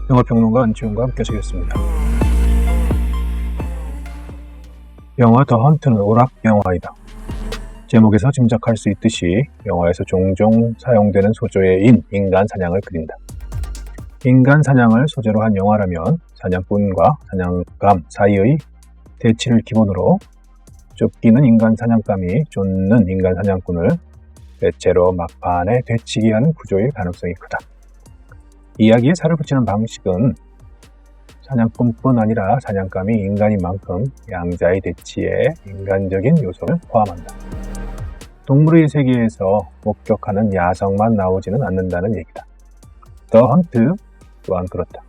영화평론가 안치훈과 함께 하시겠습니다. 영화 더 헌트는 오락 영화이다. 제목에서 짐작할 수 있듯이 영화에서 종종 사용되는 소재인 인간 사냥을 그린다. 인간 사냥을 소재로 한 영화라면 사냥꾼과 사냥감 사이의 대치를 기본으로 쫓기는 인간 사냥감이 쫓는 인간 사냥꾼을 대체로 막판에 되치게 하는 구조일 가능성이 크다. 이야기에 살을 붙이는 방식은 사냥꾼뿐 아니라 사냥감이 인간인 만큼 양자의 대치에 인간적인 요소를 포함한다. 동물의 세계에서 목격하는 야성만 나오지는 않는다는 얘기다. 더 헌트 또한 그렇다.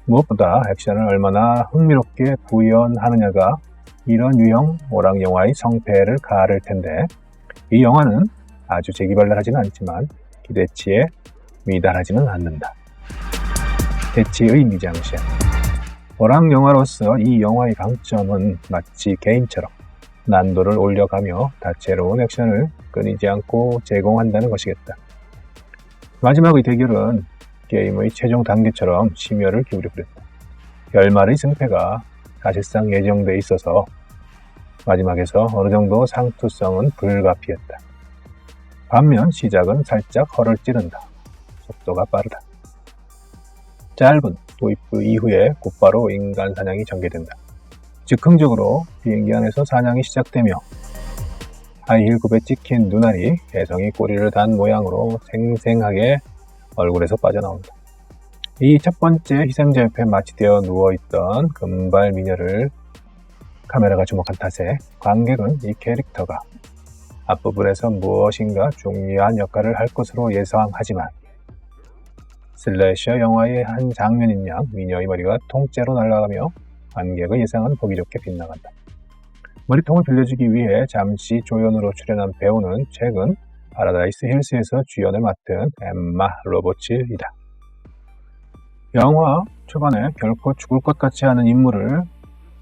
무엇보다 액션을 얼마나 흥미롭게 구현하느냐가 이런 유형 오락 영화의 성패를 가를 텐데, 이 영화는 아주 재기발랄하지는 않지만 기대치에 미달하지는 않는다. 대치의 미장센. 오락 영화로서 이 영화의 강점은 마치 게임처럼 난도를 올려가며 다채로운 액션을 끊이지 않고 제공한다는 것이겠다. 마지막의 대결은 게임의 최종 단계처럼 심혈을 기울여 그렸다. 결말의 승패가 사실상 예정돼 있어서 마지막에서 어느 정도 상투성은 불가피했다. 반면 시작은 살짝 허를 찌른다. 속도가 빠르다. 짧은 도입 이후에 곧바로 인간 사냥이 전개된다. 즉흥적으로 비행기 안에서 사냥이 시작되며 하이힐 굽에 찍힌 눈알이 개성이 꼬리를 단 모양으로 생생하게 얼굴에서 빠져나온다. 이 첫 번째 희생자 옆에 마취되어 누워있던 금발 미녀를 카메라가 주목한 탓에 관객은 이 캐릭터가 앞부분에서 무엇인가 중요한 역할을 할 것으로 예상하지만 슬래셔 영화의 한 장면인 양 미녀의 머리가 통째로 날아가며 관객의 예상은 보기 좋게 빗나간다. 머리통을 빌려주기 위해 잠시 조연으로 출연한 배우는 최근 파라다이스 힐스에서 주연을 맡은 엠마 로버츠이다. 영화 초반에 결코 죽을 것 같지 않은 인물을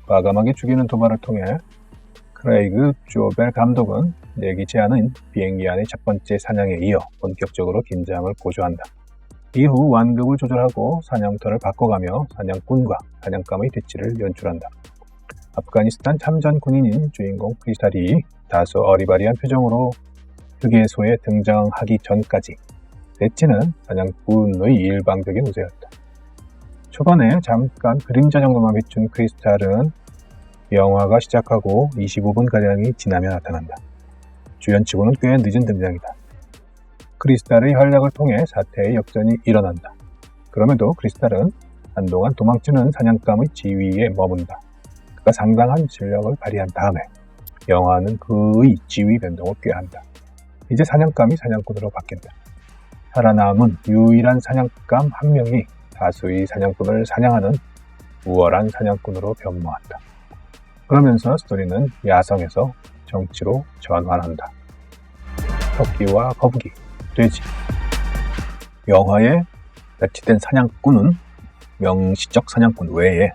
과감하게 죽이는 도발을 통해 크레이그 조벨 감독은 예기치 않은 비행기 안의 첫 번째 사냥에 이어 본격적으로 긴장을 고조한다. 이후 완급을 조절하고 사냥터를 바꿔가며 사냥꾼과 사냥감의 대치를 연출한다. 아프가니스탄 참전 군인인 주인공 크리스탈이 다소 어리바리한 표정으로 휴게소에 등장하기 전까지 대치는 사냥꾼의 일방적인 우세였다. 초반에 잠깐 그림자 정도만 비춘 크리스탈은 영화가 시작하고 25분가량이 지나며 나타난다. 주연치고는 꽤 늦은 등장이다. 크리스탈의 활약을 통해 사태의 역전이 일어난다. 그럼에도 크리스탈은 한동안 도망치는 사냥감의 지위에 머문다. 그가 상당한 실력을 발휘한 다음에 영화는 그의 지위 변동을 꾀한다. 이제 사냥감이 사냥꾼으로 바뀐다. 살아남은 유일한 사냥감 한 명이 다수의 사냥꾼을 사냥하는 우월한 사냥꾼으로 변모한다. 그러면서 스토리는 야성에서 정치로 전환한다. 토끼와 거북이, 돼지. 영화에 배치된 사냥꾼은 명시적 사냥꾼 외에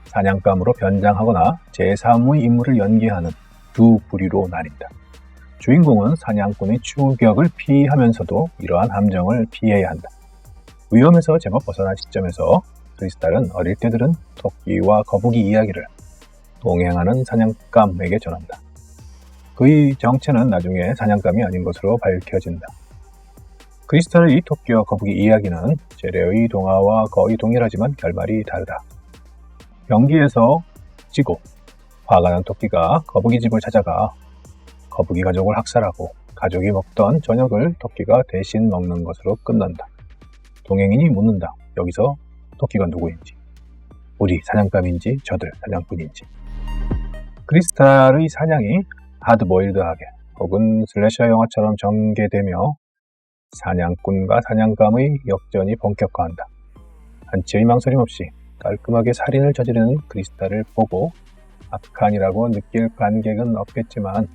사냥감으로 변장하거나 제3의 인물을 연기하는 두 부류로 나뉜다. 주인공은 사냥꾼의 추격을 피하면서도 이러한 함정을 피해야 한다. 위험에서 제법 벗어난 시점에서 크리스탈은 어릴 때 들은 토끼와 거북이 이야기를 동행하는 사냥감에게 전한다. 그의 정체는 나중에 사냥감이 아닌 것으로 밝혀진다. 크리스탈의 토끼와 거북이 이야기는 제레의 동화와 거의 동일하지만 결말이 다르다. 경기에서 지고 화가 난 토끼가 거북이 집을 찾아가 거북이 가족을 학살하고 가족이 먹던 저녁을 토끼가 대신 먹는 것으로 끝난다. 동행인이 묻는다. 여기서 토끼가 누구인지, 우리 사냥감인지 저들 사냥꾼인지. 크리스탈의 사냥이 하드보일드하게 혹은 슬래셔 영화처럼 전개되며 사냥꾼과 사냥감의 역전이 본격화한다. 한치의 망설임 없이 깔끔하게 살인을 저지르는 크리스탈을 보고 악한이라고 느낄 관객은 없겠지만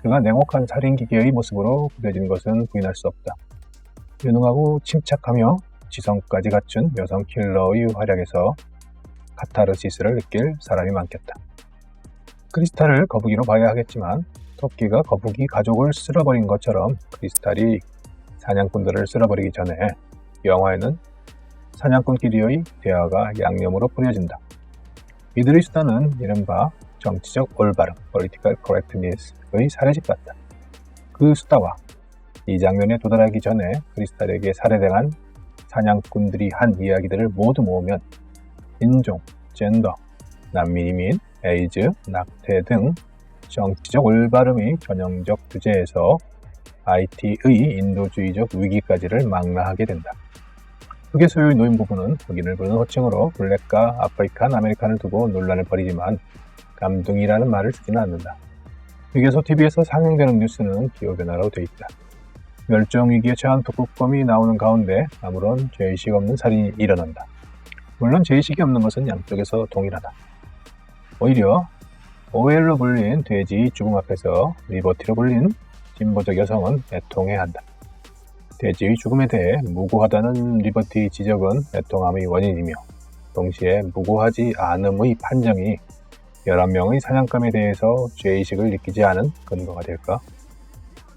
그가 냉혹한 살인기계의 모습으로 그려진 것은 부인할 수 없다. 유능하고 침착하며 지성까지 갖춘 여성 킬러의 활약에서 카타르시스를 느낄 사람이 많겠다. 크리스탈을 거북이로 봐야 하겠지만 토끼가 거북이 가족을 쓸어버린 것처럼 크리스탈이 사냥꾼들을 쓸어버리기 전에 영화에는 사냥꾼끼리의 대화가 양념으로 뿌려진다. 이들의 수단은 이른바 정치적 올바름, political correctness의 사례집 같다. 그 수다와 이 장면에 도달하기 전에 크리스탈에게 살해당한 사냥꾼들이 한 이야기들을 모두 모으면 인종, 젠더, 난민 이민, 에이즈, 낙태 등 정치적 올바름의 전형적 주제에서 IT의 인도주의적 위기까지를 망라하게 된다. 흑의 소유의 노인 부부는 흑인을 부르는 호칭으로 블랙과 아프리칸 아메리칸을 두고 논란을 벌이지만 감둥이라는 말을 쓰지는 않는다. 휴게소 TV에서 상영되는 뉴스는 기후변화로 돼 있다. 멸종위기에 처한 북극곰이 나오는 가운데 아무런 죄의식 없는 살인이 일어난다. 물론 죄의식이 없는 것은 양쪽에서 동일하다. 오히려 오웰로 불린 돼지의 죽음 앞에서 리버티로 불린 진보적 여성은 애통해한다. 돼지의 죽음에 대해 무고하다는 리버티의 지적은 애통함의 원인이며 동시에 무고하지 않음의 판정이 11명의 사냥감에 대해서 죄의식을 느끼지 않은 근거가 될까?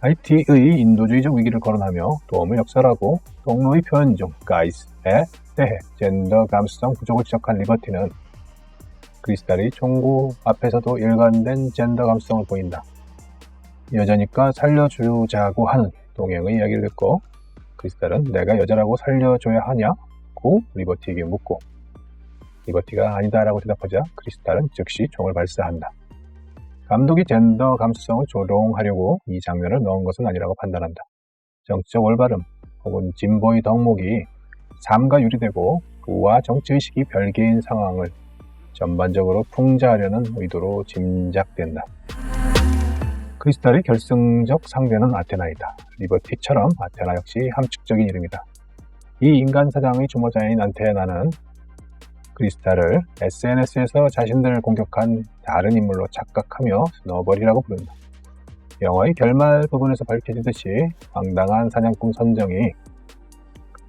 IT의 인도주의적 위기를 거론하며 도움을 역설하고 동료의 표현 중 guys에 대해 젠더 감수성 부족을 지적한 리버티는 크리스탈이 총구 앞에서도 일관된 젠더 감수성을 보인다. 여자니까 살려주자고 하는 동행의 이야기를 듣고 크리스탈은 내가 여자라고 살려줘야 하냐고 리버티에게 묻고 리버티가 아니다라고 대답하자 크리스탈은 즉시 총을 발사한다. 감독이 젠더 감수성을 조롱하려고 이 장면을 넣은 것은 아니라고 판단한다. 정치적 올바름 혹은 진보의 덕목이 삶과 유리되고 부와 정치의식이 별개인 상황을 전반적으로 풍자하려는 의도로 짐작된다. 크리스탈의 결승적 상대는 아테나이다. 리버티처럼 아테나 역시 함축적인 이름이다. 이 인간 사장의 주모자인 아테나는 크리스탈을 SNS에서 자신들을 공격한 다른 인물로 착각하며 스노벌이라고 부른다. 영화의 결말 부분에서 밝혀지듯이 황당한 사냥꾼 선정이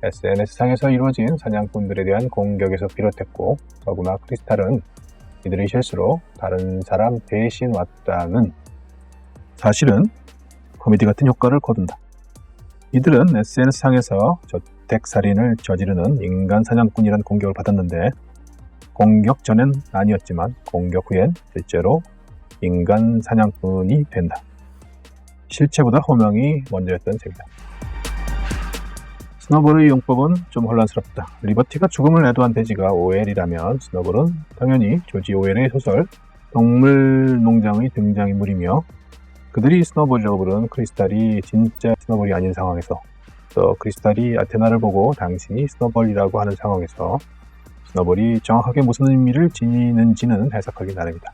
SNS상에서 이루어진 사냥꾼들에 대한 공격에서 비롯했고 더구나 크리스탈은 이들의 실수로 다른 사람 대신 왔다는 사실은 코미디 같은 효과를 거둔다. 이들은 SNS상에서 저택살인을 저지르는 인간 사냥꾼이라는 공격을 받았는데 공격 전엔 아니었지만 공격 후엔 실제로 인간 사냥꾼이 된다. 실체보다 호명이 먼저였던 셈이다. 스노볼의 용법은 좀 혼란스럽다. 리버티가 죽음을 애도한 돼지가 오웰이라면 스노볼은 당연히 조지 오웰의 소설 동물농장의 등장인물이며 그들이 스노볼이라고 부르는 크리스탈이 진짜 스노볼이 아닌 상황에서 또 크리스탈이 아테나를 보고 당신이 스노볼이라고 하는 상황에서 스노볼이 정확하게 무슨 의미를 지니는지는 해석하기 나름이다.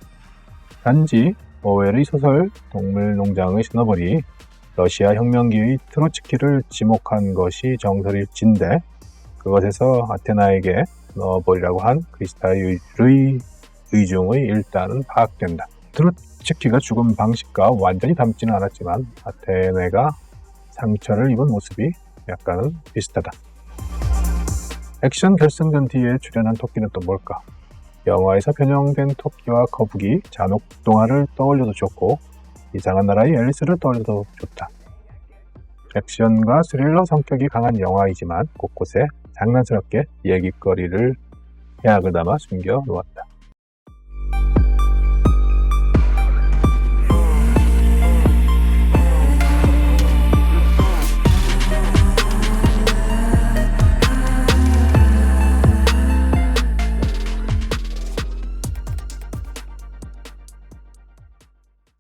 단지 오웰의 소설 동물농장의 스노볼이 러시아 혁명기의 트로츠키를 지목한 것이 정설일진데 그것에서 아테나에게 스노볼이라고 한 크리스탈의 의중의 일단은 파악된다. 트로츠키가 죽은 방식과 완전히 닮지는 않았지만 아테네가 상처를 입은 모습이 약간은 비슷하다. 액션 결승전 뒤에 출연한 토끼는 또 뭘까? 영화에서 변형된 토끼와 거북이, 잔혹동화를 떠올려도 좋고 이상한 나라의 앨리스를 떠올려도 좋다. 액션과 스릴러 성격이 강한 영화이지만 곳곳에 장난스럽게 얘기거리를 해악을 담아 숨겨 놓았다.